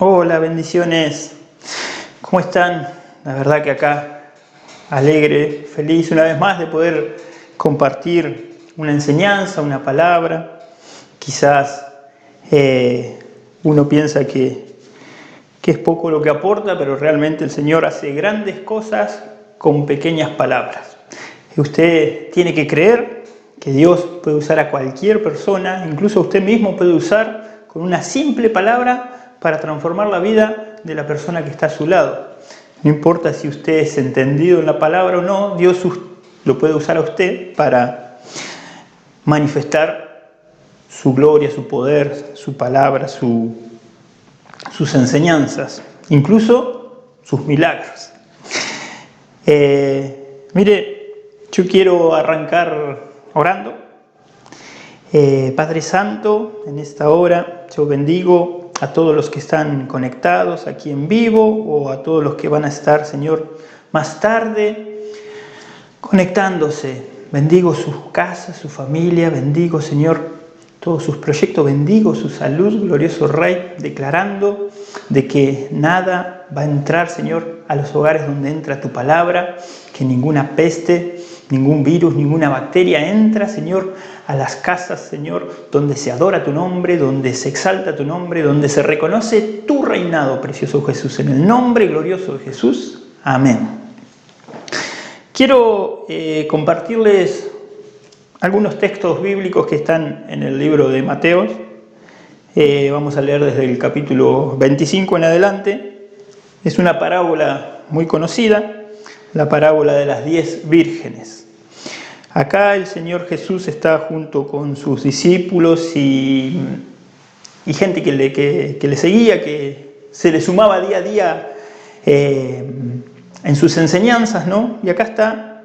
Hola, bendiciones. ¿Cómo están? La verdad que acá alegre, feliz una vez más de poder compartir una enseñanza, una palabra. Quizás uno piensa que es poco lo que aporta, pero realmente el Señor hace grandes cosas con pequeñas palabras. Y usted tiene que creer que Dios puede usar a cualquier persona, incluso usted mismo puede usar con una simple palabra para transformar la vida de la persona que está a su lado. No importa si usted es entendido en la palabra o no, Dios lo puede usar a usted para manifestar su gloria, su poder, su palabra, sus enseñanzas, incluso sus milagros. Mire, yo quiero arrancar orando. Padre Santo, en esta hora yo bendigo a todos los que están conectados aquí en vivo o a todos los que van a estar, Señor, más tarde conectándose. Bendigo sus casas, su familia, bendigo, Señor, todos sus proyectos, bendigo su salud, glorioso Rey, declarando de que nada va a entrar, Señor, a los hogares donde entra tu palabra, que ninguna peste, ningún virus, ninguna bacteria entra, Señor, a las casas, Señor, donde se adora tu nombre, donde se exalta tu nombre, donde se reconoce tu reinado, precioso Jesús. En el nombre glorioso de Jesús. Amén. Quiero compartirles algunos textos bíblicos que están en el libro de Mateo. Vamos a leer desde el capítulo 25 en adelante. Es una parábola muy conocida, la parábola de las 10 vírgenes. Acá el Señor Jesús está junto con sus discípulos y gente que le seguía, que se le sumaba día a día en sus enseñanzas, ¿no? Y acá está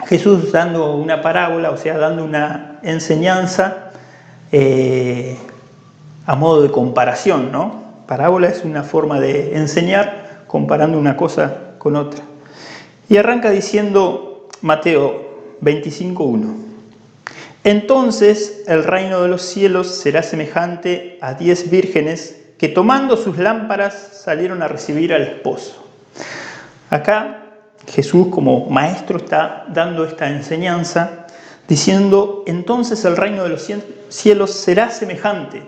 Jesús dando una parábola, o sea, dando una enseñanza a modo de comparación, ¿no? Parábola es una forma de enseñar comparando una cosa con otra. Y arranca diciendo Mateo 25:1. Entonces el reino de los cielos será semejante a 10 vírgenes que tomando sus lámparas salieron a recibir al esposo. Acá Jesús como maestro está dando esta enseñanza diciendo, entonces el reino de los cielos será semejante.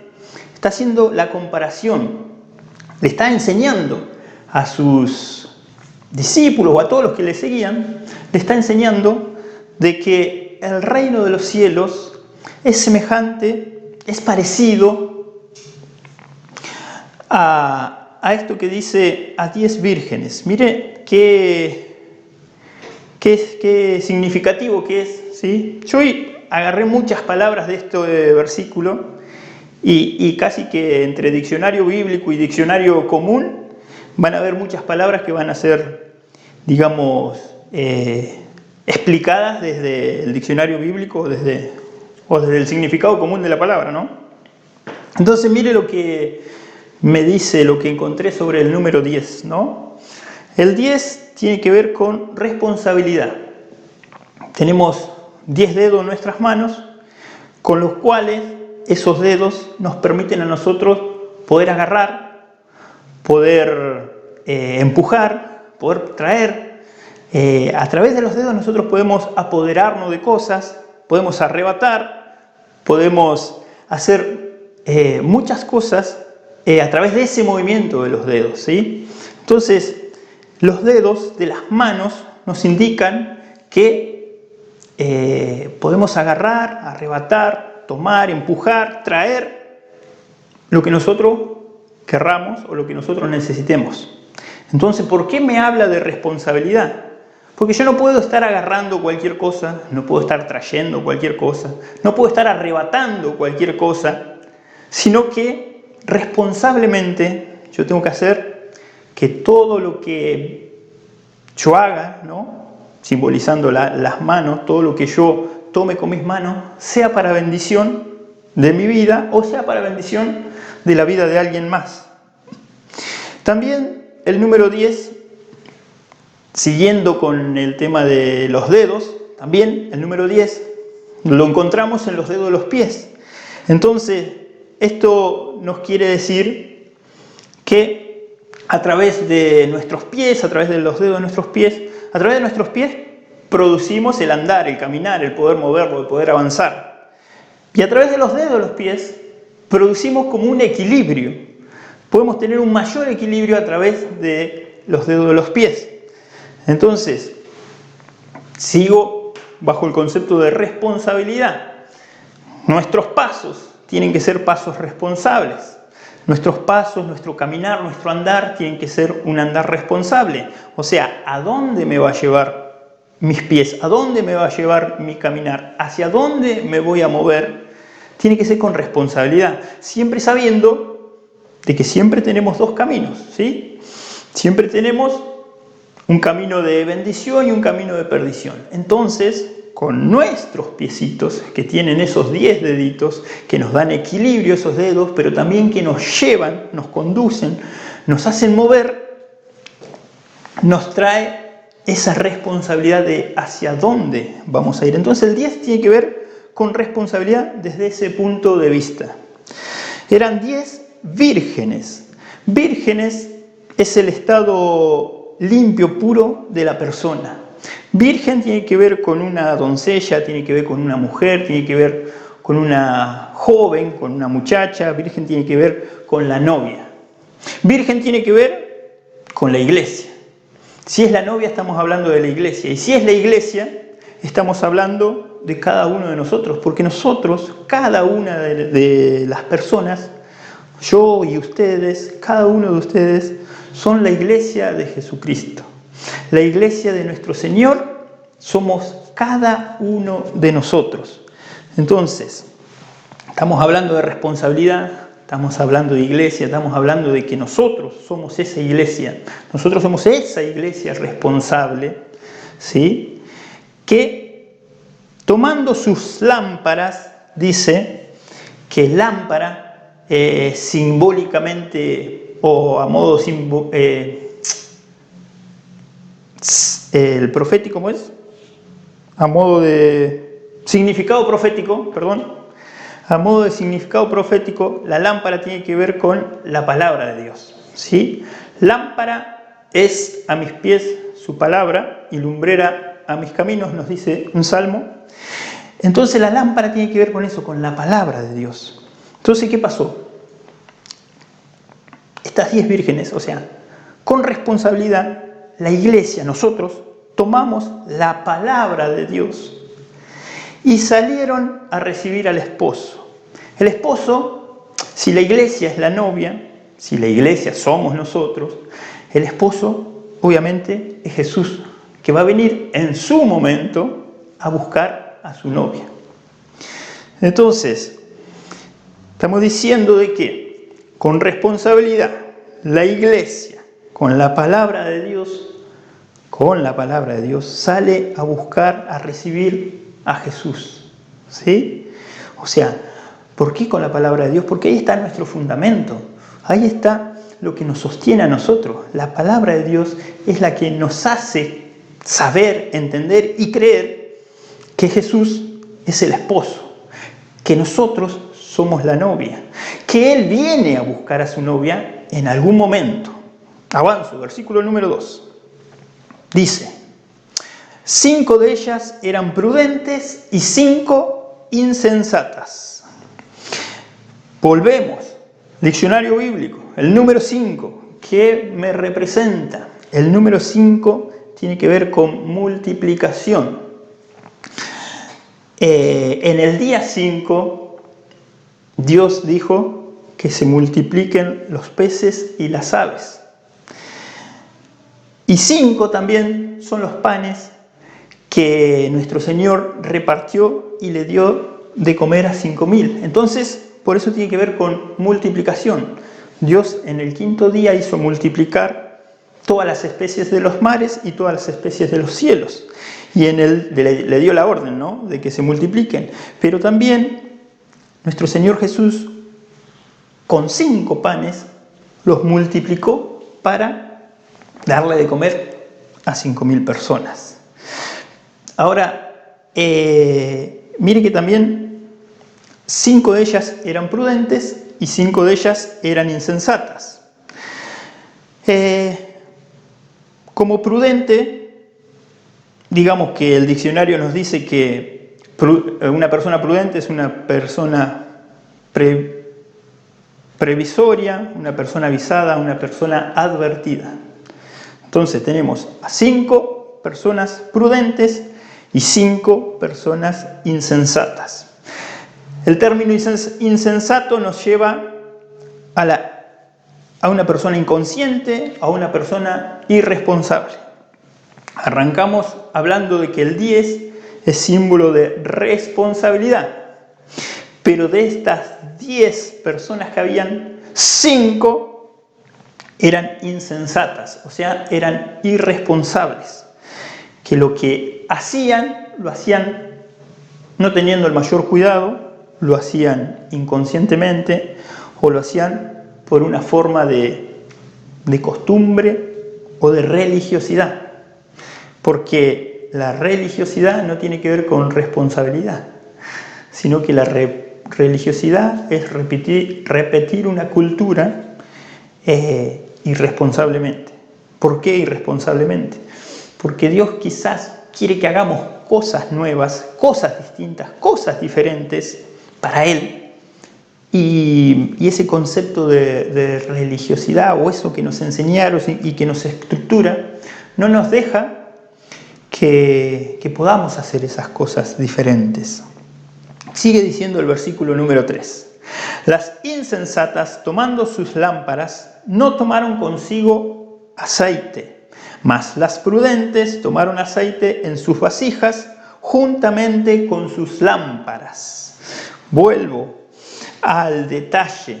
Está haciendo la comparación, le está enseñando a sus discípulos o a todos los que le seguían, le está enseñando de que el reino de los cielos es semejante, es parecido a esto que dice a 10 vírgenes. Mire qué significativo que es, ¿sí? Yo hoy agarré muchas palabras de este versículo y casi que entre diccionario bíblico y diccionario común van a haber muchas palabras que van a ser, digamos, explicadas desde el diccionario bíblico o desde el significado común de la palabra, ¿no? Entonces mire lo que me dice, lo que encontré sobre el número 10, ¿no? El 10 tiene que ver con responsabilidad. Tenemos 10 dedos en nuestras manos, con los cuales esos dedos nos permiten a nosotros poder agarrar, poder empujar, poder traer. A través de los dedos nosotros podemos apoderarnos de cosas, podemos arrebatar, podemos hacer muchas cosas a través de ese movimiento de los dedos, ¿sí? Entonces, los dedos de las manos nos indican que podemos agarrar, arrebatar, tomar, empujar, traer lo que nosotros querramos o lo que nosotros necesitemos. Entonces, ¿por qué me habla de responsabilidad? Porque yo no puedo estar agarrando cualquier cosa, no puedo estar trayendo cualquier cosa, no puedo estar arrebatando cualquier cosa, sino que responsablemente yo tengo que hacer que todo lo que yo haga, ¿no? Simbolizando las manos, todo lo que yo tome con mis manos, sea para bendición de mi vida o sea para bendición de la vida de alguien más. También el número 10, siguiendo con el tema de los dedos, también el número 10 lo encontramos en los dedos de los pies. Entonces, esto nos quiere decir que a través de nuestros pies, a través de los dedos de nuestros pies, a través de nuestros pies producimos el andar, el caminar, el poder moverlo, el poder avanzar. Y a través de los dedos de los pies producimos como un equilibrio. Podemos tener un mayor equilibrio a través de los dedos de los pies. Entonces, sigo bajo el concepto de responsabilidad. Nuestros pasos tienen que ser pasos responsables. Nuestros pasos, nuestro caminar, nuestro andar tienen que ser un andar responsable. O sea, ¿a dónde me va a llevar mis pies? ¿A dónde me va a llevar mi caminar? ¿Hacia dónde me voy a mover? Tiene que ser con responsabilidad, siempre sabiendo de que siempre tenemos dos caminos, ¿sí? Siempre tenemos un camino de bendición y un camino de perdición. Entonces, con nuestros piecitos, que tienen esos 10 deditos, que nos dan equilibrio esos dedos, pero también que nos llevan, nos conducen, nos hacen mover, nos trae esa responsabilidad de hacia dónde vamos a ir. Entonces el 10 tiene que ver con responsabilidad desde ese punto de vista. Eran 10 vírgenes. Vírgenes es el estado limpio, puro de la persona. Virgen tiene que ver con una doncella, tiene que ver con una mujer, tiene que ver con una joven, con una muchacha. Virgen tiene que ver con la novia. Virgen tiene que ver con la iglesia. Si es la novia, estamos hablando de la iglesia. Y si es la iglesia, estamos hablando de cada uno de nosotros. Porque nosotros, cada una de las personas, yo y ustedes, cada uno de ustedes, son la iglesia de Jesucristo. La iglesia de nuestro Señor somos cada uno de nosotros. Entonces, estamos hablando de responsabilidad, estamos hablando de iglesia, estamos hablando de que nosotros somos esa iglesia. Nosotros somos esa iglesia responsable, ¿sí? Que tomando sus lámparas, dice que lámpara simbólicamente o a modo el profético, ¿cómo es? A modo de significado profético, perdón. A modo de significado profético, la lámpara tiene que ver con la palabra de Dios, ¿sí? Lámpara es a mis pies su palabra y lumbrera a mis caminos, nos dice un salmo. Entonces la lámpara tiene que ver con eso, con la palabra de Dios. Entonces, ¿qué pasó? Estas 10 vírgenes, o sea, con responsabilidad, la iglesia, nosotros, tomamos la palabra de Dios y salieron a recibir al esposo. El esposo, si la iglesia es la novia, si la iglesia somos nosotros, el esposo, obviamente, es Jesús, que va a venir en su momento a buscar a su novia. Entonces, estamos diciendo de que con responsabilidad, la iglesia, con la palabra de Dios, sale a buscar, a recibir a Jesús, ¿sí? O sea, ¿por qué con la palabra de Dios? Porque ahí está nuestro fundamento, ahí está lo que nos sostiene a nosotros. La palabra de Dios es la que nos hace saber, entender y creer que Jesús es el esposo, que nosotros somos la novia, que Él viene a buscar a su novia en algún momento. Avanzo, versículo número 2. Dice, 5 de ellas eran prudentes y 5 insensatas. Volvemos, diccionario bíblico, el número 5, ¿qué me representa? El número 5 tiene que ver con multiplicación. En el día 5, Dios dijo que se multipliquen los peces y las aves. Y 5 también son los panes que nuestro Señor repartió y le dio de comer a 5.000. Entonces, por eso tiene que ver con multiplicación. Dios en el 5.º día hizo multiplicar todas las especies de los mares y todas las especies de los cielos. Y le dio la orden, ¿no?, de que se multipliquen. Pero también nuestro Señor Jesús, con 5 panes, los multiplicó para darle de comer a 5.000 personas. Ahora, mire que también 5 de ellas eran prudentes y 5 de ellas eran insensatas. Como prudente, digamos que el diccionario nos dice que una persona prudente es una persona previsoria, una persona avisada, una persona advertida. Entonces tenemos a 5 personas prudentes y 5 personas insensatas. El término insensato nos lleva a una persona inconsciente, a una persona irresponsable. Arrancamos hablando de que el 10 es símbolo de responsabilidad, pero de estas 10 personas que habían, 5 eran insensatas, o sea, eran irresponsables, que lo que hacían, lo hacían no teniendo el mayor cuidado, lo hacían inconscientemente o lo hacían por una forma de costumbre o de religiosidad, porque la religiosidad no tiene que ver con responsabilidad, sino que la religiosidad es repetir una cultura irresponsablemente. ¿Por qué irresponsablemente? Porque Dios quizás quiere que hagamos cosas nuevas, cosas distintas, cosas diferentes para Él. Y ese concepto de religiosidad o eso que nos enseñaron y que nos estructura no nos deja que podamos hacer esas cosas diferentes. Sigue diciendo el versículo número 3. Las insensatas, tomando sus lámparas, no tomaron consigo aceite, mas las prudentes tomaron aceite en sus vasijas juntamente con sus lámparas. Vuelvo al detalle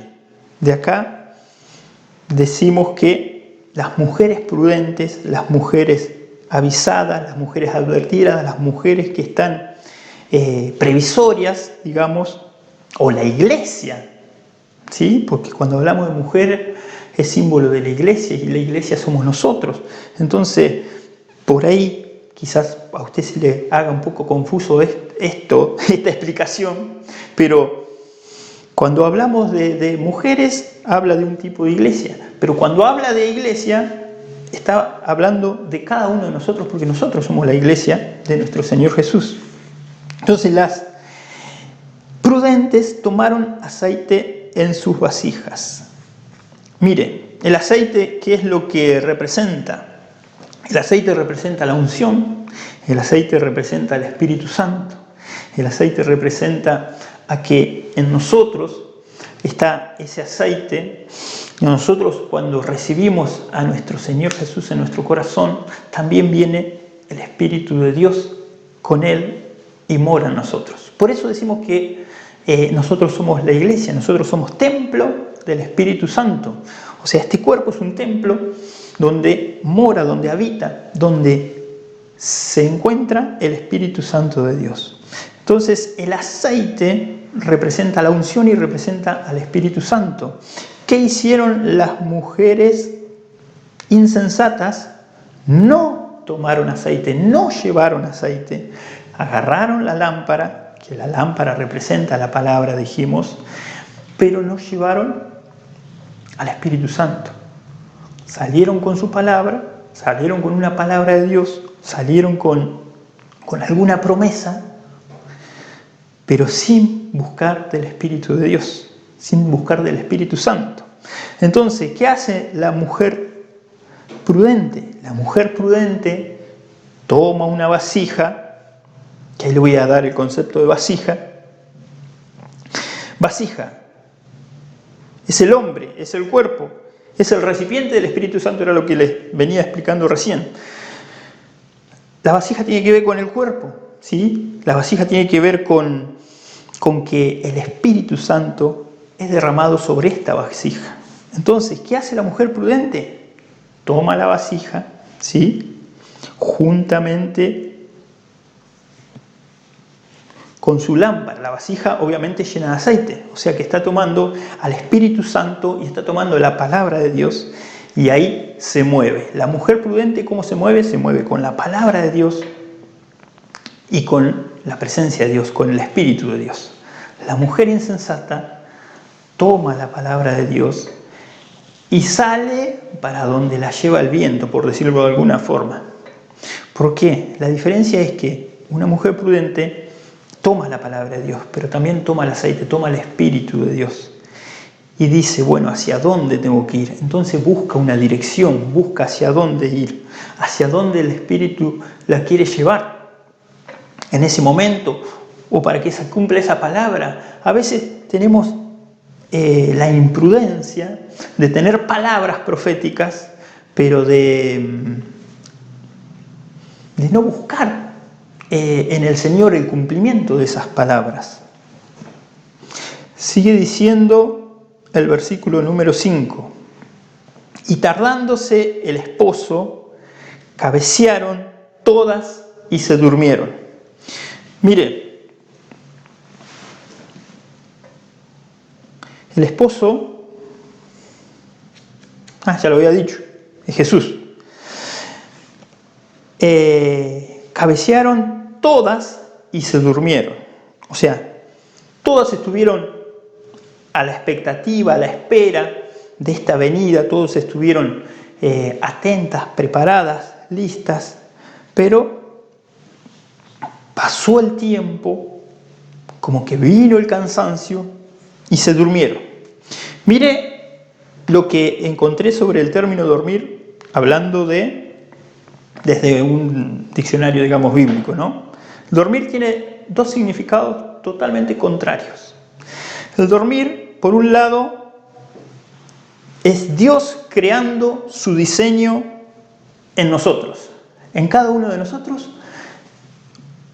de acá. Decimos que las mujeres prudentes, las mujeres avisadas, las mujeres advertidas, las mujeres que están previsorias, digamos, o la iglesia, ¿sí? Porque cuando hablamos de mujer es símbolo de la iglesia y la iglesia somos nosotros. Entonces, por ahí quizás a usted se le haga un poco confuso esta explicación, pero cuando hablamos de mujeres habla de un tipo de iglesia, pero cuando habla de iglesia está hablando de cada uno de nosotros, porque nosotros somos la iglesia de nuestro Señor Jesús. Entonces las prudentes tomaron aceite en sus vasijas. Mire, el aceite, ¿qué es lo que representa? El aceite representa la unción, el aceite representa el Espíritu Santo, el aceite representa a que en nosotros está ese aceite, y nosotros cuando recibimos a nuestro Señor Jesús en nuestro corazón, también viene el Espíritu de Dios con Él y mora en nosotros. Por eso decimos que nosotros somos la iglesia, nosotros somos templo del Espíritu Santo. O sea, este cuerpo es un templo donde mora, donde habita, donde se encuentra el Espíritu Santo de Dios. Entonces, el aceite representa la unción y representa al Espíritu Santo. ¿Qué hicieron las mujeres insensatas? No tomaron aceite, no llevaron aceite. Agarraron la lámpara, que la lámpara representa la palabra, dijimos, pero no llevaron al Espíritu Santo. Salieron con su palabra, salieron con una palabra de Dios, salieron con alguna promesa, pero sin buscar del Espíritu de Dios, sin buscar del Espíritu Santo. Entonces, ¿qué hace la mujer prudente? La mujer prudente toma una vasija, que ahí le voy a dar el concepto de vasija. Vasija es el hombre, es el cuerpo, es el recipiente del Espíritu Santo, era lo que les venía explicando recién. La vasija tiene que ver con el cuerpo, ¿sí? La vasija tiene que ver con que el Espíritu Santo es derramado sobre esta vasija. Entonces, ¿qué hace la mujer prudente? Toma la vasija, ¿sí? Juntamente con su lámpara, la vasija obviamente llena de aceite, o sea que está tomando al Espíritu Santo y está tomando la palabra de Dios y ahí se mueve. La mujer prudente, ¿cómo se mueve? Se mueve con la palabra de Dios y con la presencia de Dios, con el Espíritu de Dios. La mujer insensata toma la palabra de Dios y sale para donde la lleva el viento, por decirlo de alguna forma. ¿Por qué? La diferencia es que una mujer prudente toma la palabra de Dios, pero también toma el aceite, toma el Espíritu de Dios. Y dice, bueno, ¿hacia dónde tengo que ir? Entonces busca una dirección, busca hacia dónde ir, hacia dónde el Espíritu la quiere llevar en ese momento, o para que se cumpla esa palabra. A veces tenemos la imprudencia de tener palabras proféticas, pero de no buscar en el Señor el cumplimiento de esas palabras. Sigue diciendo el versículo número 5. Y tardándose el esposo, cabecearon todas y se durmieron. Mire, el esposo, ya lo había dicho, es Jesús. Cabecearon todas y se durmieron. O sea, todas estuvieron a la expectativa, a la espera de esta venida, todos estuvieron atentas, preparadas, listas, pero pasó el tiempo, como que vino el cansancio y se durmieron. Mire lo que encontré sobre el término dormir, hablando desde un diccionario, digamos, bíblico, ¿no? Dormir tiene dos significados totalmente contrarios. El dormir, por un lado, es Dios creando su diseño en nosotros. En cada uno de nosotros,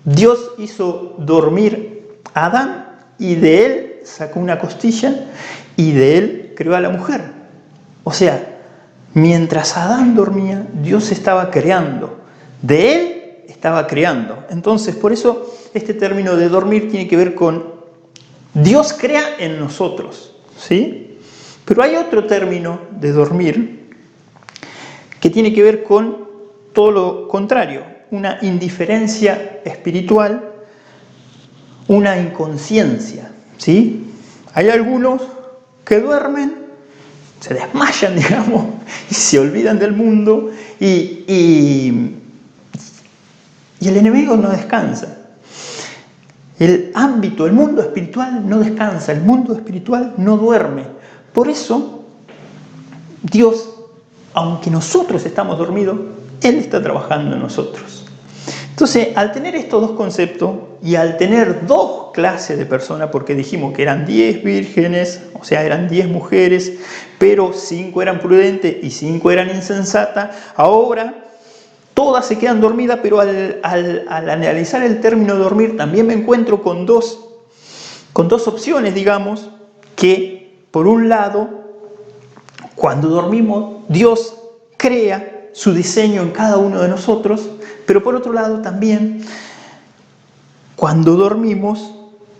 Dios hizo dormir a Adán y de él sacó una costilla y de él creó a la mujer. O sea, mientras Adán dormía, Dios estaba creando. De él estaba creando. Entonces, por eso este término de dormir tiene que ver con Dios crea en nosotros, ¿sí? Pero hay otro término de dormir que tiene que ver con todo lo contrario, una indiferencia espiritual, una inconsciencia, ¿sí? Hay algunos que duermen, se desmayan, digamos, y se olvidan del mundo y el enemigo no descansa. El ámbito, el mundo espiritual no descansa, el mundo espiritual no duerme. Por eso, Dios, aunque nosotros estamos dormidos, Él está trabajando en nosotros. Entonces, al tener estos dos conceptos y al tener dos clases de personas, porque dijimos que eran 10 vírgenes, o sea, eran 10 mujeres, pero 5 eran prudentes y 5 eran insensatas, ahora todas se quedan dormidas, pero al analizar el término dormir también me encuentro con dos opciones, digamos, que por un lado, cuando dormimos, Dios crea su diseño en cada uno de nosotros, pero por otro lado también, cuando dormimos,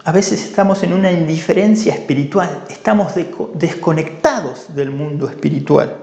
a veces estamos en una indiferencia espiritual, estamos desconectados del mundo espiritual.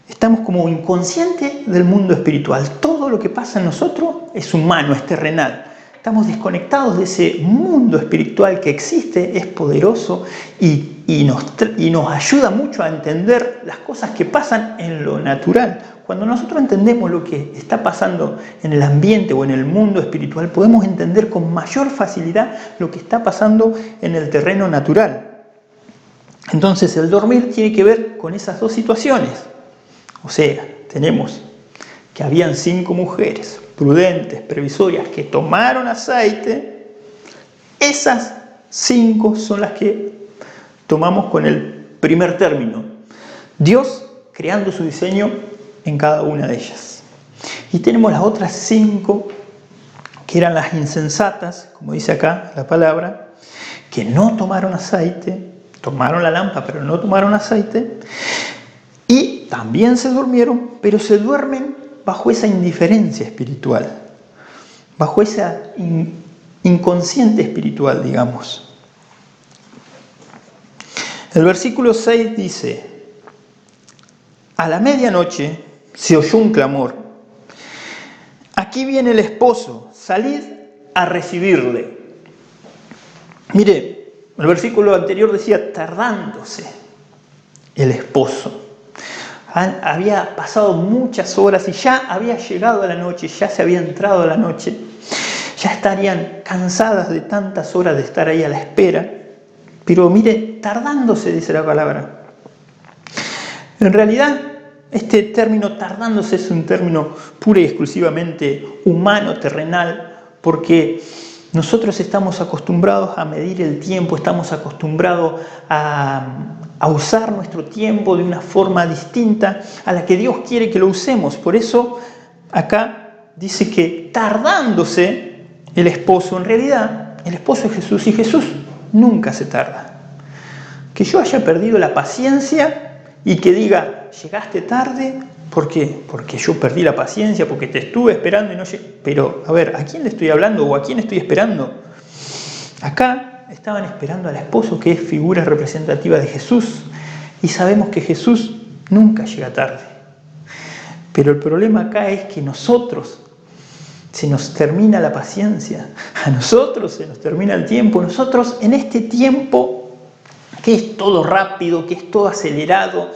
Estamos como inconscientes del mundo espiritual. Todo lo que pasa en nosotros es humano, es terrenal. Estamos desconectados de ese mundo espiritual que existe, es poderoso y nos ayuda mucho a entender las cosas que pasan en lo natural. Cuando nosotros entendemos lo que está pasando en el ambiente o en el mundo espiritual, podemos entender con mayor facilidad lo que está pasando en el terreno natural. Entonces, el dormir tiene que ver con esas dos situaciones. O sea, tenemos que habían 5 mujeres prudentes, previsorias, que tomaron aceite. Esas 5 son las que tomamos con el primer término. Dios creando su diseño en cada una de ellas. Y tenemos las otras 5, que eran las insensatas, como dice acá la palabra, que no tomaron aceite, tomaron la lámpara, pero no tomaron aceite, y también se durmieron, pero se duermen bajo esa indiferencia espiritual, bajo esa inconsciente espiritual, digamos. El versículo 6 dice: a la medianoche se oyó un clamor. Aquí viene el esposo, salid a recibirle. Mire, el versículo anterior decía tardándose. el esposo. Había pasado muchas horas y ya había llegado a la noche, ya se había entrado a la noche, ya estarían cansadas de tantas horas de estar ahí a la espera, pero mire, tardándose, dice la palabra. En realidad, este término tardándose es un término pura y exclusivamente humano, terrenal, porque nosotros estamos acostumbrados a medir el tiempo, estamos acostumbrados a usar nuestro tiempo de una forma distinta a la que Dios quiere que lo usemos. Por eso acá dice que tardándose el esposo, en realidad el esposo es Jesús y Jesús nunca se tarda. Que yo haya perdido la paciencia y que diga, llegaste tarde, ¿por qué? Porque yo perdí la paciencia, porque te estuve esperando y no llegué. Pero, a ver, ¿a quién le estoy hablando o a quién estoy esperando? Acá estaban esperando al esposo, que es figura representativa de Jesús, y sabemos que Jesús nunca llega tarde. Pero el problema acá es que nosotros se nos termina la paciencia, a nosotros se nos termina el tiempo, nosotros en este tiempo que es todo rápido, que es todo acelerado.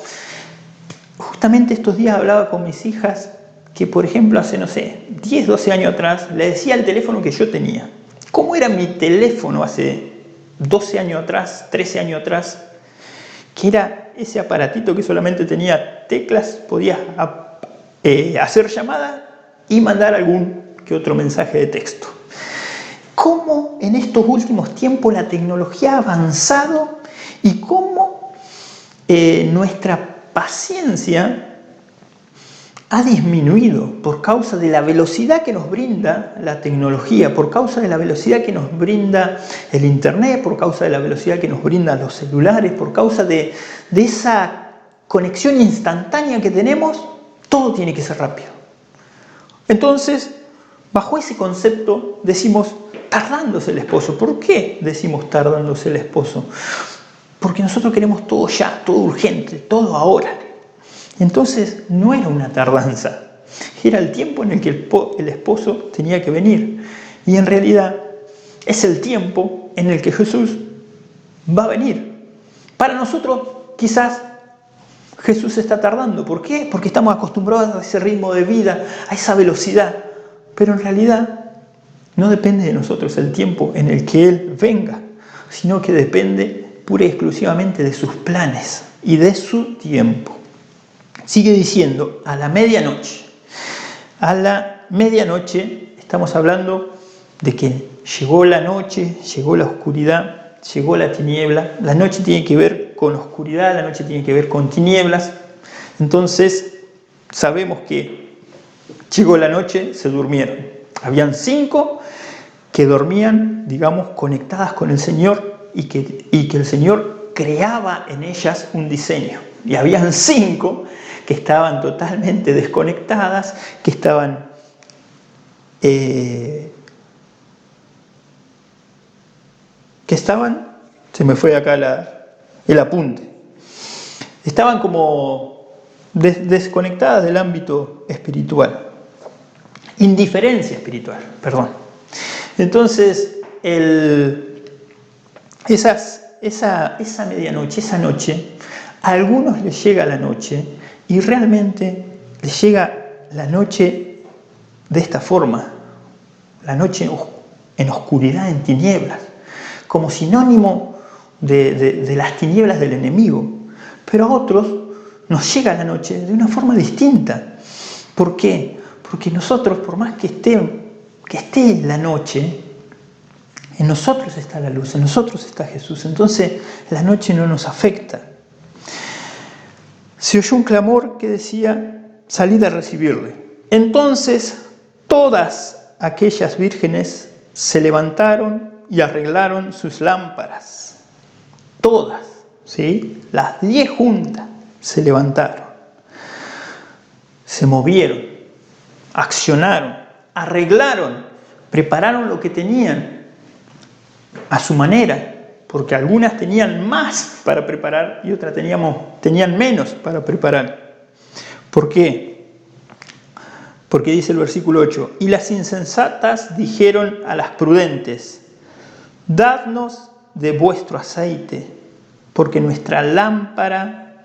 Justamente estos días hablaba con mis hijas que, por ejemplo, hace, 10, 12 años atrás, le decía el teléfono que yo tenía. ¿Cómo era mi teléfono hace 12 años atrás, 13 años atrás? Que era ese aparatito que solamente tenía teclas, podías hacer llamada y mandar algún que otro mensaje de texto. ¿Cómo en estos últimos tiempos la tecnología ha avanzado y cómo nuestra paciencia ha disminuido por causa de la velocidad que nos brinda la tecnología, por causa de la velocidad que nos brinda el internet, por causa de la velocidad que nos brindan los celulares, por causa de esa conexión instantánea que tenemos? Todo tiene que ser rápido. Entonces, bajo ese concepto decimos tardándose el esposo. ¿Por qué decimos tardándose el esposo? Porque nosotros queremos todo ya, todo urgente, todo ahora. Entonces no era una tardanza, era el tiempo en el que el esposo tenía que venir. Y en realidad es el tiempo en el que Jesús va a venir. Para nosotros quizás Jesús está tardando. ¿Por qué? Porque estamos acostumbrados a ese ritmo de vida, a esa velocidad. Pero en realidad no depende de nosotros el tiempo en el que Él venga, sino que depende pura y exclusivamente de sus planes y de su tiempo. Sigue diciendo, a la medianoche. A la medianoche estamos hablando de que llegó la noche, llegó la oscuridad, llegó la tiniebla. La noche tiene que ver con oscuridad, la noche tiene que ver con tinieblas. Entonces sabemos que llegó la noche, se durmieron. Habían 5 que dormían, digamos, conectadas con el Señor y que el Señor creaba en ellas un diseño. Y habían 5 que estaban totalmente desconectadas, que estaban se me fue acá el apunte, estaban como desconectadas del ámbito espiritual, indiferencia espiritual, perdón. Entonces, esa medianoche, esa noche, a algunos les llega la noche y realmente les llega la noche de esta forma, la noche en oscuridad, en tinieblas, como sinónimo de las tinieblas del enemigo. Pero a otros nos llega la noche de una forma distinta. ¿Por qué? Porque nosotros, por más que esté la noche, en nosotros está la luz, en nosotros está Jesús. Entonces la noche no nos afecta. Se oyó un clamor que decía, salid a recibirle. Entonces todas aquellas vírgenes se levantaron y arreglaron sus lámparas. Todas, ¿sí? Las 10 juntas se levantaron, se movieron, accionaron, arreglaron, prepararon lo que tenían a su manera, porque algunas tenían más para preparar y otras tenían menos para preparar. ¿Por qué? Porque dice el versículo 8, y las insensatas dijeron a las prudentes, dadnos de vuestro aceite, porque nuestra lámpara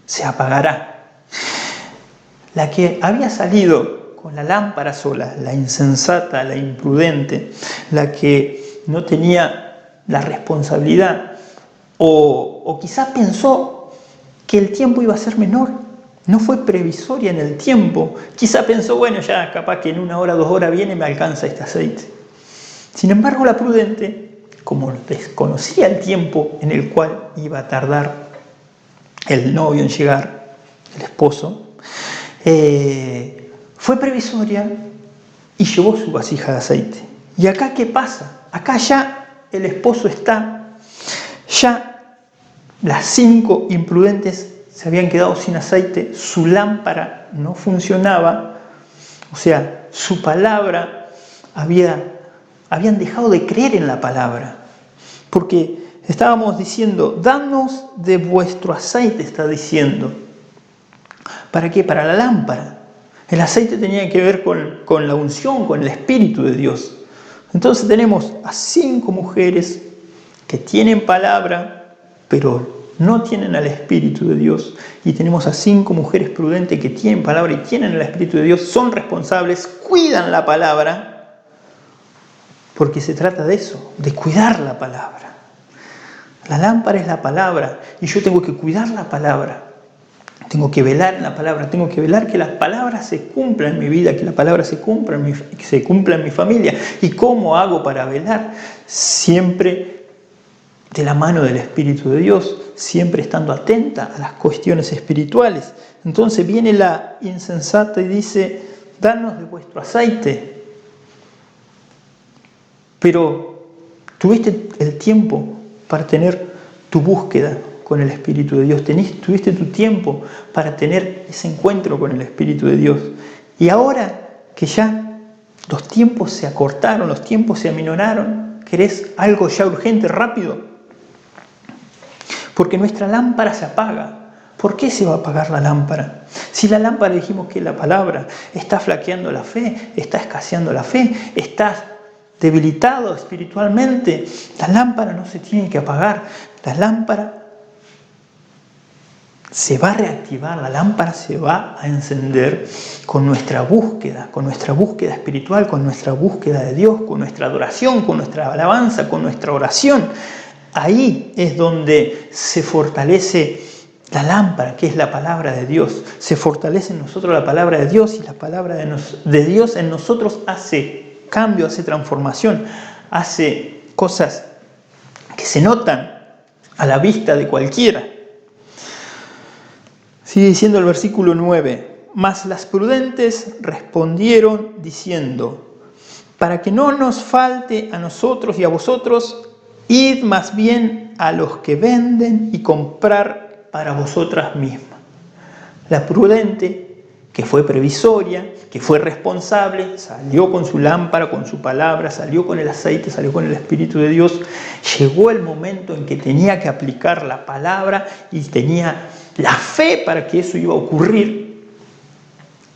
se apagará. La que había salido con la lámpara sola, la insensata, la imprudente, la que no tenía la responsabilidad, o quizás pensó que el tiempo iba a ser menor, no fue previsoria en el tiempo, quizá pensó, bueno, ya capaz que en 1 hora, 2 horas viene, me alcanza este aceite. Sin embargo, la prudente, como desconocía el tiempo en el cual iba a tardar el novio en llegar, el esposo, fue previsoria y llevó su vasija de aceite. ¿Y acá qué pasa? Acá ya el esposo está, ya las 5 imprudentes se habían quedado sin aceite, su lámpara no funcionaba, o sea, su palabra habían dejado de creer en la palabra, porque estábamos diciendo, danos de vuestro aceite, está diciendo. ¿Para qué? Para la lámpara. El aceite tenía que ver con la unción, con el Espíritu de Dios. Entonces tenemos a 5 mujeres que tienen palabra, pero no tienen al Espíritu de Dios. Y tenemos a 5 mujeres prudentes que tienen palabra y tienen el Espíritu de Dios, son responsables, cuidan la palabra, porque se trata de eso, de cuidar la palabra. La lámpara es la palabra y yo tengo que cuidar la palabra. Tengo que velar en la palabra, tengo que velar que la palabra se cumpla en mi vida, que la palabra se cumpla en mi familia. ¿Y cómo hago para velar? Siempre de la mano del Espíritu de Dios, siempre estando atenta a las cuestiones espirituales. Entonces viene la insensata y dice, danos de vuestro aceite. Pero tuviste el tiempo para tener tu búsqueda con el Espíritu de Dios. Tuviste tu tiempo para tener ese encuentro con el Espíritu de Dios. Y ahora que ya los tiempos se acortaron, los tiempos se aminoraron, ¿querés algo ya urgente, rápido? Porque nuestra lámpara se apaga. ¿Por qué se va a apagar la lámpara? Si la lámpara dijimos que es la palabra, está flaqueando la fe, está escaseando la fe, estás debilitado espiritualmente, la lámpara no se tiene que apagar. La lámpara se va a reactivar, la lámpara se va a encender con nuestra búsqueda espiritual, con nuestra búsqueda de Dios, con nuestra adoración, con nuestra alabanza, con nuestra oración. Ahí es donde se fortalece la lámpara, que es la palabra de Dios. Se fortalece en nosotros la palabra de Dios y la palabra de Dios en nosotros hace cambio, hace transformación, hace cosas que se notan a la vista de cualquiera. Sigue diciendo el versículo 9, mas las prudentes respondieron diciendo, para que no nos falte a nosotros y a vosotros, id más bien a los que venden y comprar para vosotras mismas. La prudente, que fue previsoria, que fue responsable, salió con su lámpara, con su palabra, salió con el aceite, salió con el Espíritu de Dios. Llegó el momento en que tenía que aplicar la palabra y tenía la fe para que eso iba a ocurrir.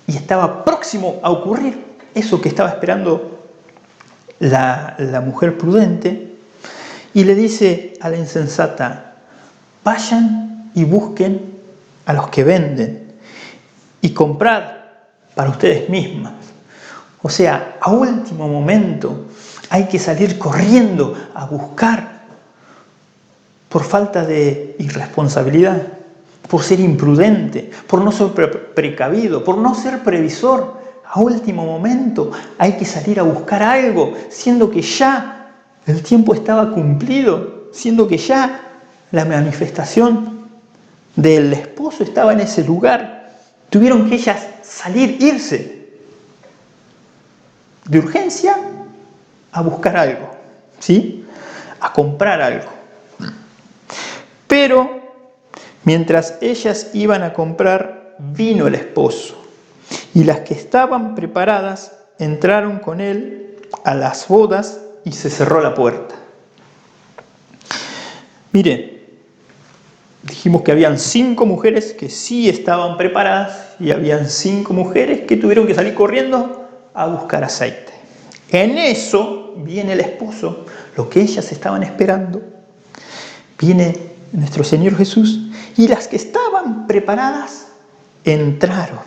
Y estaba próximo a ocurrir eso que estaba esperando la mujer prudente. Y le dice a la insensata, vayan y busquen a los que venden y comprad para ustedes mismas. O sea, a último momento hay que salir corriendo a buscar por falta de irresponsabilidad, por ser imprudente, por no ser precavido, por no ser previsor. A último momento hay que salir a buscar algo, siendo que ya el tiempo estaba cumplido, siendo que ya la manifestación del esposo estaba en ese lugar. Tuvieron que ellas salir, irse de urgencia a buscar algo, ¿sí? A comprar algo. Pero mientras ellas iban a comprar, vino el esposo, y las que estaban preparadas entraron con él a las bodas y se cerró la puerta. Mire, dijimos que habían 5 mujeres que sí estaban preparadas y habían 5 mujeres que tuvieron que salir corriendo a buscar aceite. En eso viene el esposo, lo que ellas estaban esperando. Viene nuestro Señor Jesús Y las que estaban preparadas entraron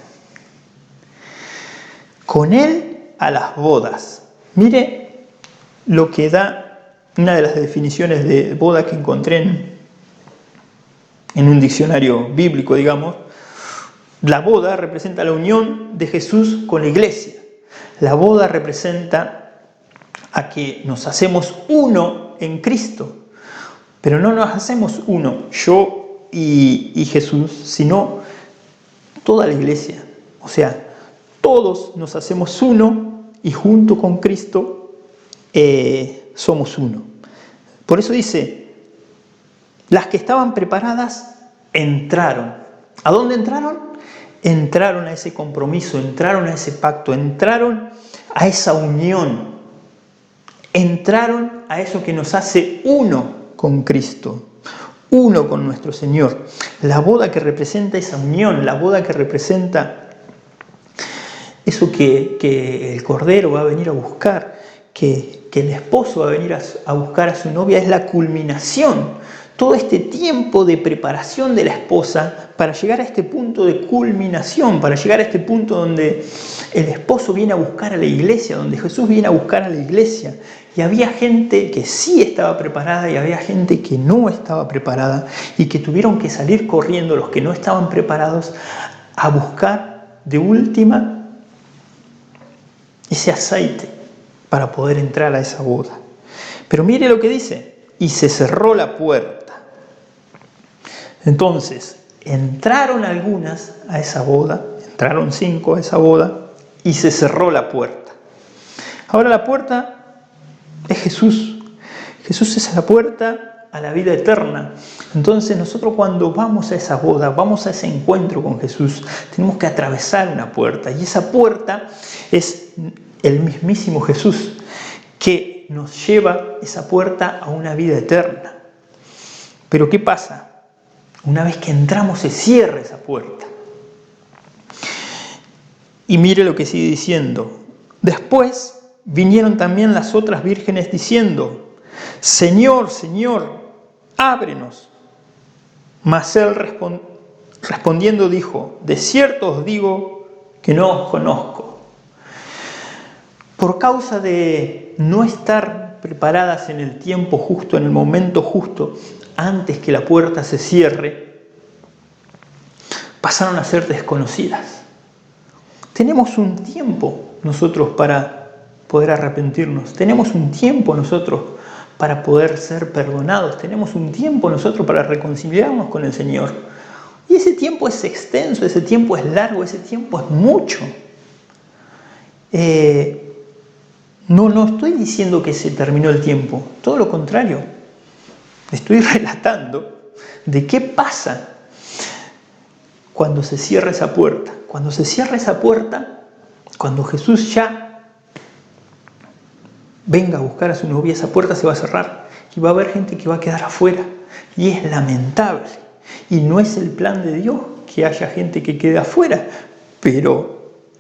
con él a las bodas. Mire lo que da una de las definiciones de boda que encontré en un diccionario bíblico, digamos. La boda representa la unión de Jesús con la iglesia. La boda representa a que nos hacemos uno en Cristo. Pero no nos hacemos uno, yo y Jesús, sino toda la iglesia. O sea, todos nos hacemos uno y junto con Cristo somos uno. Por eso dice, las que estaban preparadas entraron. ¿A dónde entraron? Entraron a ese compromiso, entraron a ese pacto, entraron a esa unión, entraron a eso que nos hace uno con Cristo, uno con nuestro Señor. La boda que representa esa unión, la boda que representa eso que el Cordero va a venir a buscar, que el esposo va a venir a buscar a su novia, es la culminación. Todo este tiempo de preparación de la esposa para llegar a este punto de culminación, para llegar a este punto donde el esposo viene a buscar a la iglesia, donde Jesús viene a buscar a la iglesia. Y había gente que sí estaba preparada y había gente que no estaba preparada y que tuvieron que salir corriendo, los que no estaban preparados, a buscar de última ese aceite para poder entrar a esa boda. Pero mire lo que dice, y se cerró la puerta. Entonces, entraron algunas a esa boda, entraron 5 a esa boda, y se cerró la puerta. Ahora la puerta es Jesús. Jesús es la puerta a la vida eterna. Entonces nosotros cuando vamos a esa boda, vamos a ese encuentro con Jesús, tenemos que atravesar una puerta. Y esa puerta es el mismísimo Jesús, que nos lleva esa puerta a una vida eterna. Pero ¿qué pasa? Una vez que entramos se cierra esa puerta. Y mire lo que sigue diciendo. Después vinieron también las otras vírgenes diciendo, Señor, Señor, ábrenos. Mas él respondiendo dijo, de cierto os digo que no os conozco. Por causa de no estar preparadas en el tiempo justo, en el momento justo, antes que la puerta se cierre, pasaron a ser desconocidas. Tenemos un tiempo nosotros para poder arrepentirnos, tenemos un tiempo nosotros para poder ser perdonados, tenemos un tiempo nosotros para reconciliarnos con el Señor. Y ese tiempo es extenso, ese tiempo es largo, ese tiempo es mucho. No estoy diciendo que se terminó el tiempo, todo lo contrario. Estoy relatando de qué pasa cuando se cierra esa puerta. Cuando se cierra esa puerta, cuando Jesús ya venga a buscar a su novia, esa puerta se va a cerrar y va a haber gente que va a quedar afuera. Y es lamentable. Y no es el plan de Dios que haya gente que quede afuera, pero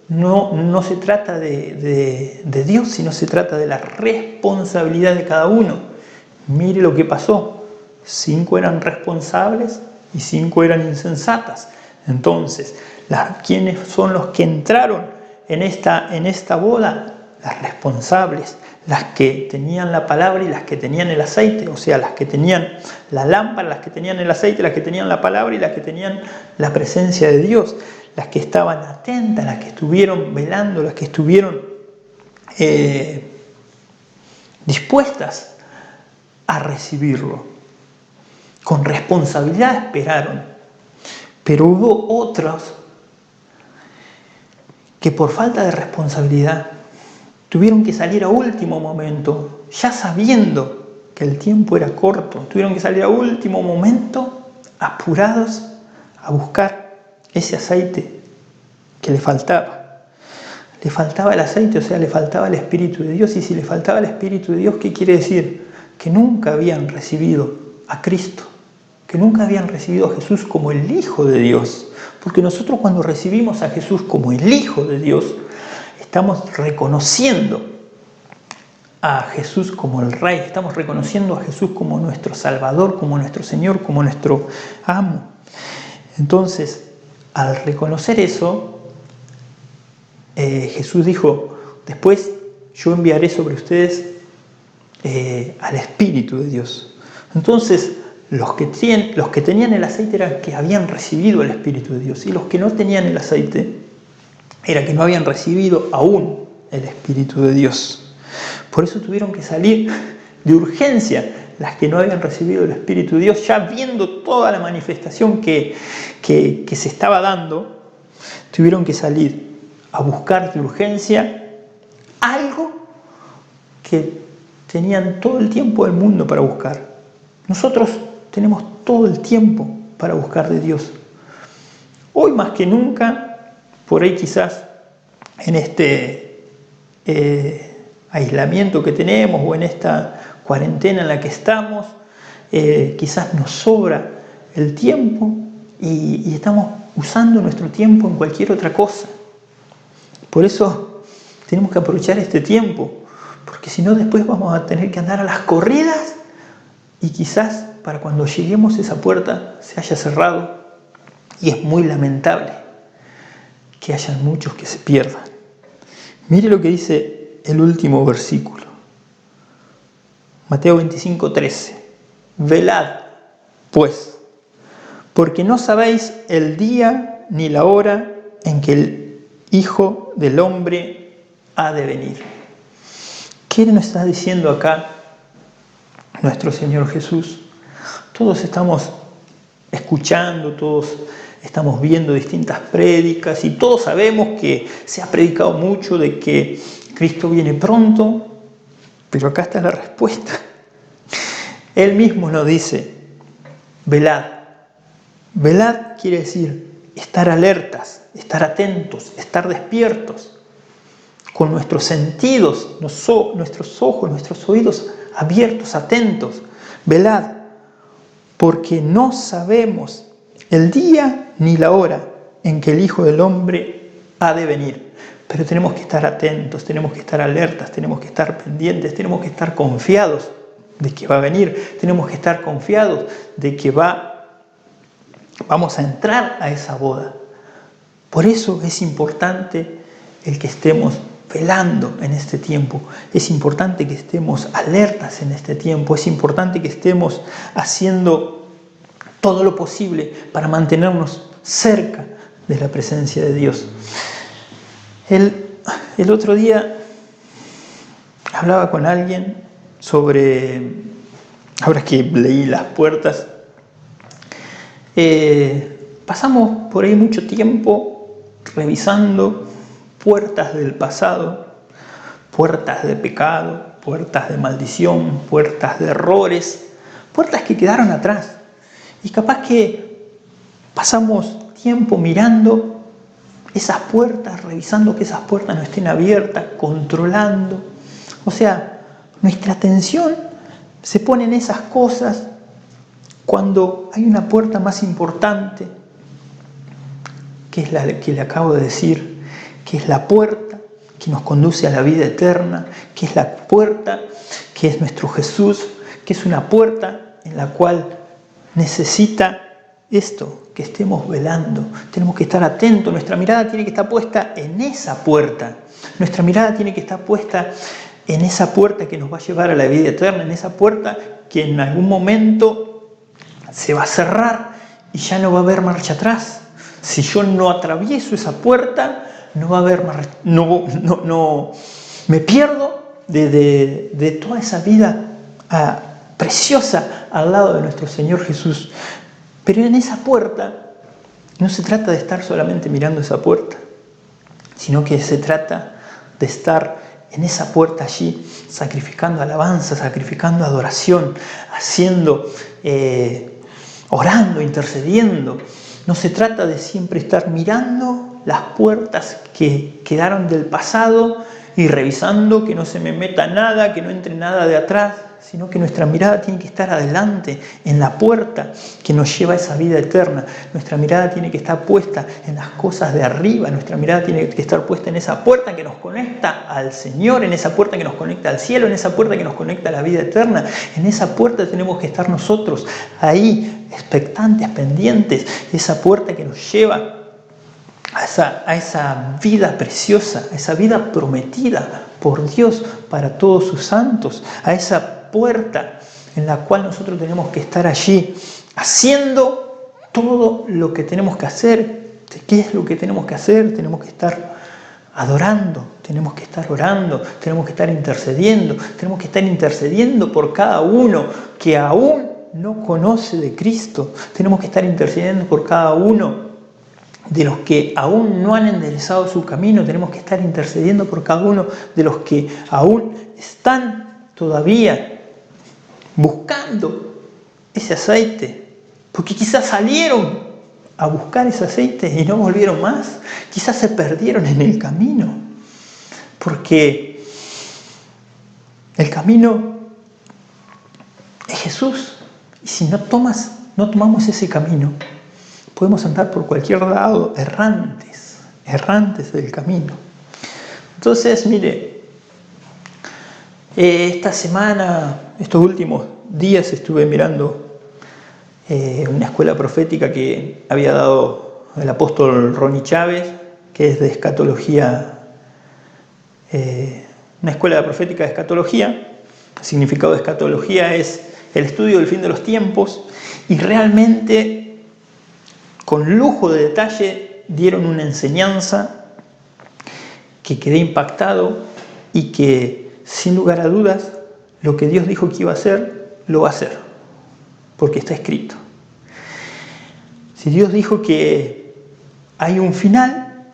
no se trata de Dios, sino se trata de la responsabilidad de cada uno. Mire lo que pasó. 5 eran responsables y 5 eran insensatas. Entonces, ¿quiénes son los que entraron en esta boda? Las responsables, las que tenían la palabra y las que tenían el aceite, o sea, las que tenían la lámpara, las que tenían el aceite, las que tenían la palabra y las que tenían la presencia de Dios, las que estaban atentas, las que estuvieron velando, las que estuvieron dispuestas a recibirlo. Con responsabilidad esperaron, pero hubo otros que por falta de responsabilidad tuvieron que salir a último momento, ya sabiendo que el tiempo era corto, tuvieron que salir a último momento apurados a buscar ese aceite que le faltaba. Le faltaba el aceite, o sea, le faltaba el Espíritu de Dios. Y si le faltaba el Espíritu de Dios, ¿qué quiere decir? Que nunca habían recibido a Cristo, que nunca habían recibido a Jesús como el Hijo de Dios. Porque nosotros cuando recibimos a Jesús como el Hijo de Dios, estamos reconociendo a Jesús como el Rey, estamos reconociendo a Jesús como nuestro Salvador, como nuestro Señor, como nuestro Amo. Entonces, al reconocer eso, Jesús dijo, después yo enviaré sobre ustedes al Espíritu de Dios. Entonces, los que tenían el aceite eran que habían recibido el Espíritu de Dios, y los que no tenían el aceite era que no habían recibido aún el Espíritu de Dios. Por eso tuvieron que salir de urgencia las que no habían recibido el Espíritu de Dios, ya viendo toda la manifestación que se estaba dando, tuvieron que salir a buscar de urgencia algo que tenían todo el tiempo del mundo para buscar. Nosotros tenemos todo el tiempo para buscar de Dios. Hoy más que nunca, por ahí quizás en este aislamiento que tenemos o en esta cuarentena en la que estamos, quizás nos sobra el tiempo y estamos usando nuestro tiempo en cualquier otra cosa. Por eso tenemos que aprovechar este tiempo, porque si no después vamos a tener que andar a las corridas y quizás para cuando lleguemos a esa puerta se haya cerrado, y es muy lamentable que hayan muchos que se pierdan. Mire lo que dice el último versículo. Mateo 25:13. Velad, pues, porque no sabéis el día ni la hora en que el Hijo del Hombre ha de venir. ¿Qué nos está diciendo acá nuestro Señor Jesús? Todos estamos escuchando, todos estamos viendo distintas prédicas y todos sabemos que se ha predicado mucho de que Cristo viene pronto, pero acá está la respuesta. Él mismo nos dice, velad. Velad quiere decir estar alertas, estar atentos, estar despiertos, con nuestros sentidos, nuestros ojos, nuestros oídos abiertos, atentos. Velad, porque no sabemos el día ni la hora en que el Hijo del Hombre ha de venir. Pero tenemos que estar atentos, tenemos que estar alertas, tenemos que estar pendientes, tenemos que estar confiados de que va a venir, tenemos que estar confiados de que vamos a entrar a esa boda. Por eso es importante el que estemos velando en este tiempo, es importante que estemos alertas en este tiempo, es importante que estemos haciendo todo lo posible para mantenernos cerca de la presencia de Dios. El otro día hablaba con alguien sobre, ahora que leí Las Puertas, pasamos por ahí mucho tiempo revisando puertas del pasado, puertas de pecado, puertas de maldición, puertas de errores, puertas que quedaron atrás. Y capaz que pasamos tiempo mirando esas puertas, revisando que esas puertas no estén abiertas, controlando. O sea, nuestra atención se pone en esas cosas cuando hay una puerta más importante, que es la que le acabo de decir, que es la puerta que nos conduce a la vida eterna, que es la puerta que es nuestro Jesús, que es una puerta en la cual necesita esto, que estemos velando. Tenemos que estar atentos, nuestra mirada tiene que estar puesta en esa puerta. Nuestra mirada tiene que estar puesta en esa puerta que nos va a llevar a la vida eterna, en esa puerta que en algún momento se va a cerrar y ya no va a haber marcha atrás. Si yo no atravieso esa puerta, no va a haber me pierdo de toda esa vida preciosa al lado de nuestro Señor Jesús. Pero en esa puerta no se trata de estar solamente mirando esa puerta, sino que se trata de estar en esa puerta allí, sacrificando alabanza, sacrificando adoración, haciendo, orando, intercediendo. No se trata de siempre estar mirando las puertas que quedaron del pasado y revisando que no se me meta nada, que no entre nada de atrás, sino que nuestra mirada tiene que estar adelante, en la puerta que nos lleva a esa vida eterna. Nuestra mirada tiene que estar puesta en las cosas de arriba, nuestra mirada tiene que estar puesta en esa puerta que nos conecta al Señor, en esa puerta que nos conecta al cielo, en esa puerta que nos conecta a la vida eterna. En esa puerta tenemos que estar nosotros, ahí expectantes, pendientes, esa puerta que nos lleva a esa vida preciosa, a esa vida prometida por Dios para todos sus santos, a esa puerta en la cual nosotros tenemos que estar allí haciendo todo lo que tenemos que hacer. ¿Qué es lo que tenemos que hacer? Tenemos que estar adorando, tenemos que estar orando, tenemos que estar intercediendo por cada uno que aún no conoce de Cristo, tenemos que estar intercediendo por cada uno de los que aún no han enderezado su camino, tenemos que estar intercediendo por cada uno de los que aún están todavía buscando ese aceite, porque quizás salieron a buscar ese aceite y no volvieron más, quizás se perdieron en el camino, porque el camino es Jesús, y si no tomamos ese camino, podemos andar por cualquier lado errantes del camino. Entonces, mire, esta semana, estos últimos días estuve mirando una escuela profética que había dado el apóstol Ronnie Chávez, que es de escatología, una escuela profética de escatología. El significado de escatología es el estudio del fin de los tiempos, y realmente con lujo de detalle dieron una enseñanza que quedé impactado y que sin lugar a dudas lo que Dios dijo que iba a hacer, lo va a hacer, porque está escrito. Si Dios dijo que hay un final,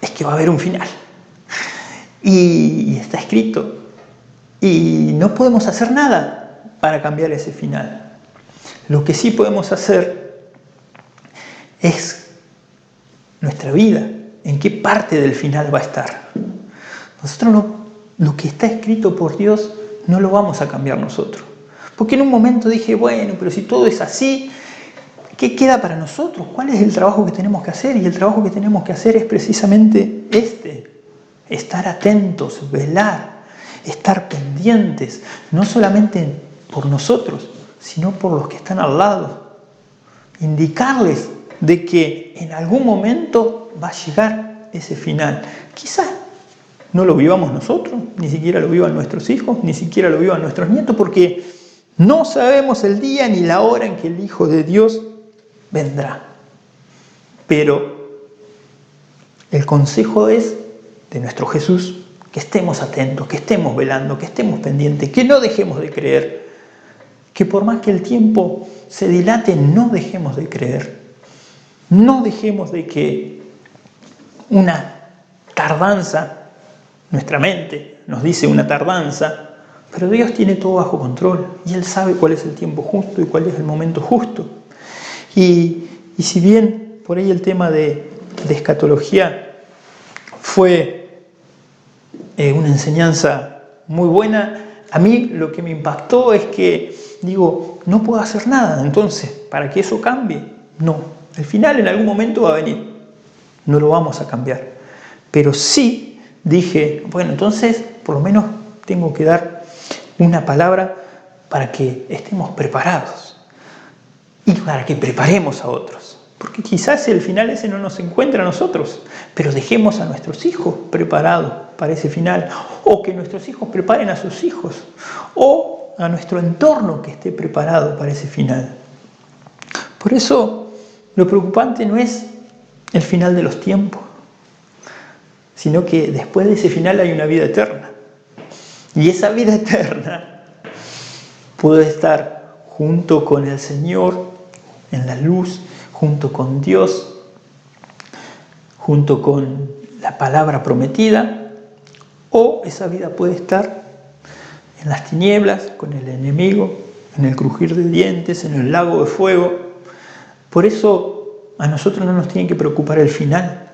es que va a haber un final. Y está escrito. Y no podemos hacer nada para cambiar ese final. Lo que sí podemos hacer es nuestra vida, en qué parte del final va a estar. Nosotros lo que está escrito por Dios no lo vamos a cambiar nosotros. Porque en un momento dije, bueno, pero si todo es así, ¿qué queda para nosotros? ¿Cuál es el trabajo que tenemos que hacer? Y el trabajo que tenemos que hacer es precisamente estar atentos, velar, estar pendientes, no solamente por nosotros, sino por los que están al lado. Indicarles de que en algún momento va a llegar ese final. Quizás no lo vivamos nosotros, ni siquiera lo vivan nuestros hijos, ni siquiera lo vivan nuestros nietos, porque no sabemos el día ni la hora en que el Hijo de Dios vendrá. Pero el consejo es de nuestro Jesús que estemos atentos, que estemos velando, que estemos pendientes, que no dejemos de creer, que por más que el tiempo se dilate, no dejemos de creer, no dejemos de que una tardanza, nuestra mente nos dice una tardanza, pero Dios tiene todo bajo control y Él sabe cuál es el tiempo justo y cuál es el momento justo. Y si bien por ahí el tema de escatología fue una enseñanza muy buena, a mí lo que me impactó es que digo, no puedo hacer nada, entonces, para que eso cambie, no. El final en algún momento va a venir, no lo vamos a cambiar. Pero sí dije, bueno, entonces por lo menos tengo que dar una palabra para que estemos preparados y para que preparemos a otros. Porque quizás el final ese no nos encuentra a nosotros, pero dejemos a nuestros hijos preparados para ese final, o que nuestros hijos preparen a sus hijos, o a nuestro entorno que esté preparado para ese final. Por eso, lo preocupante no es el final de los tiempos, sino que después de ese final hay una vida eterna. Y esa vida eterna puede estar junto con el Señor en la luz, junto con Dios, junto con la palabra prometida, o esa vida puede estar en las tinieblas, con el enemigo, en el crujir de dientes, en el lago de fuego. Por eso a nosotros no nos tiene que preocupar el final,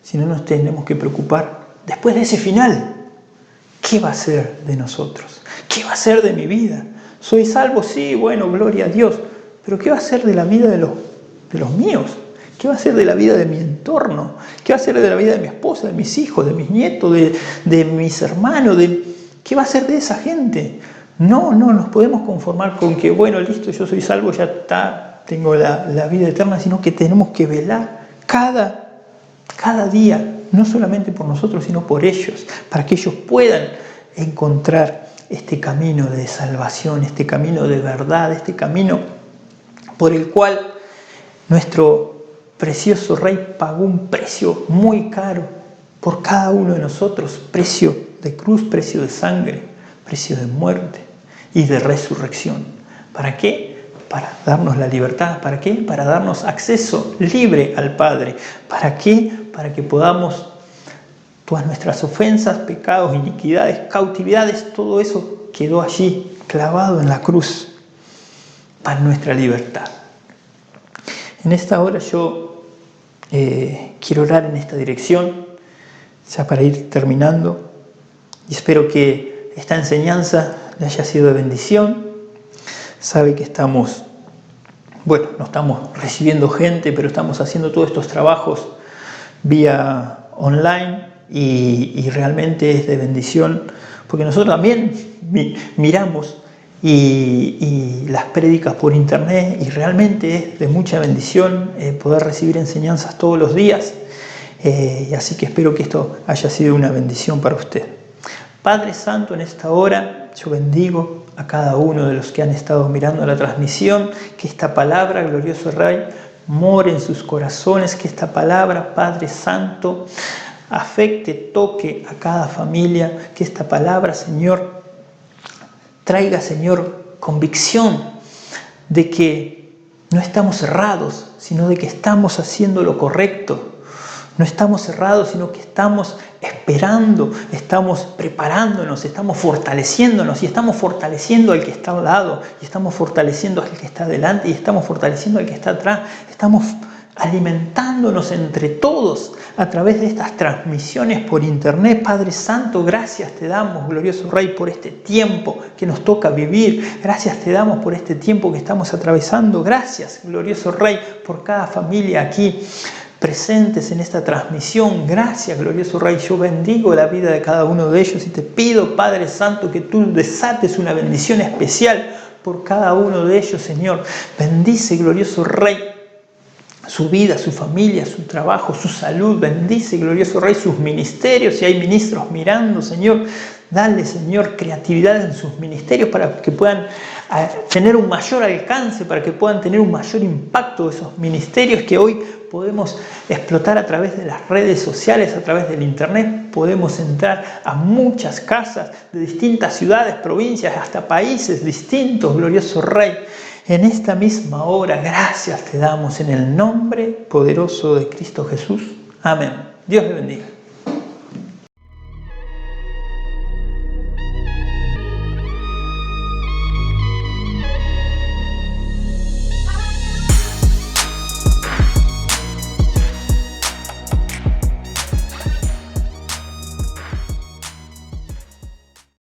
sino nos tenemos que preocupar después de ese final. ¿Qué va a ser de nosotros? ¿Qué va a ser de mi vida? ¿Soy salvo? Sí, bueno, gloria a Dios. Pero ¿qué va a ser de la vida de los míos? ¿Qué va a ser de la vida de mi entorno? ¿Qué va a ser de la vida de mi esposa, de mis hijos, de mis nietos, de mis hermanos? ¿Qué va a ser de esa gente? No nos podemos conformar con que, bueno, listo, yo soy salvo, ya está, tengo la vida eterna, sino que tenemos que velar cada día, no solamente por nosotros, sino por ellos, para que ellos puedan encontrar este camino de salvación, este camino de verdad, este camino por el cual nuestro precioso Rey pagó un precio muy caro por cada uno de nosotros, precio de cruz, precio de sangre, precio de muerte y de resurrección. ¿Para qué? Para darnos la libertad. ¿Para qué? Para darnos acceso libre al Padre. ¿Para qué? Para que podamos todas nuestras ofensas, pecados, iniquidades, cautividades, todo eso quedó allí clavado en la cruz para nuestra libertad. En esta hora yo quiero orar en esta dirección, ya para ir terminando, y espero que esta enseñanza le haya sido de bendición. Sabe que no estamos recibiendo gente, pero estamos haciendo todos estos trabajos vía online y realmente es de bendición, porque nosotros también miramos y las prédicas por internet y realmente es de mucha bendición poder recibir enseñanzas todos los días, y así que espero que esto haya sido una bendición para usted. Padre Santo, en esta hora yo bendigo a cada uno de los que han estado mirando la transmisión, que esta palabra, glorioso Rey, more en sus corazones, que esta palabra, Padre Santo, afecte, toque a cada familia, que esta palabra, Señor, traiga, Señor, convicción de que no estamos errados, sino de que estamos haciendo lo correcto. No estamos errados, sino que estamos esperando, estamos preparándonos, estamos fortaleciéndonos y estamos fortaleciendo al que está al lado, y estamos fortaleciendo al que está delante, y estamos fortaleciendo al que está atrás. Estamos alimentándonos entre todos a través de estas transmisiones por internet. Padre Santo, gracias te damos, glorioso Rey, por este tiempo que nos toca vivir. Gracias te damos por este tiempo que estamos atravesando. Gracias, glorioso Rey, por cada familia aquí presentes en esta transmisión. Gracias, glorioso Rey. Yo bendigo la vida de cada uno de ellos y te pido, Padre Santo, que tú desates una bendición especial por cada uno de ellos, Señor. Bendice, glorioso Rey, su vida, su familia, su trabajo, su salud. Bendice, glorioso Rey, sus ministerios. Si hay ministros mirando, Señor, dale, Señor, creatividad en sus ministerios para que puedan tener un mayor alcance, para que puedan tener un mayor impacto de esos ministerios que hoy podemos explotar a través de las redes sociales, a través del internet. Podemos entrar a muchas casas de distintas ciudades, provincias, hasta países distintos, glorioso Rey. En esta misma hora, gracias te damos en el nombre poderoso de Cristo Jesús. Amén. Dios le bendiga.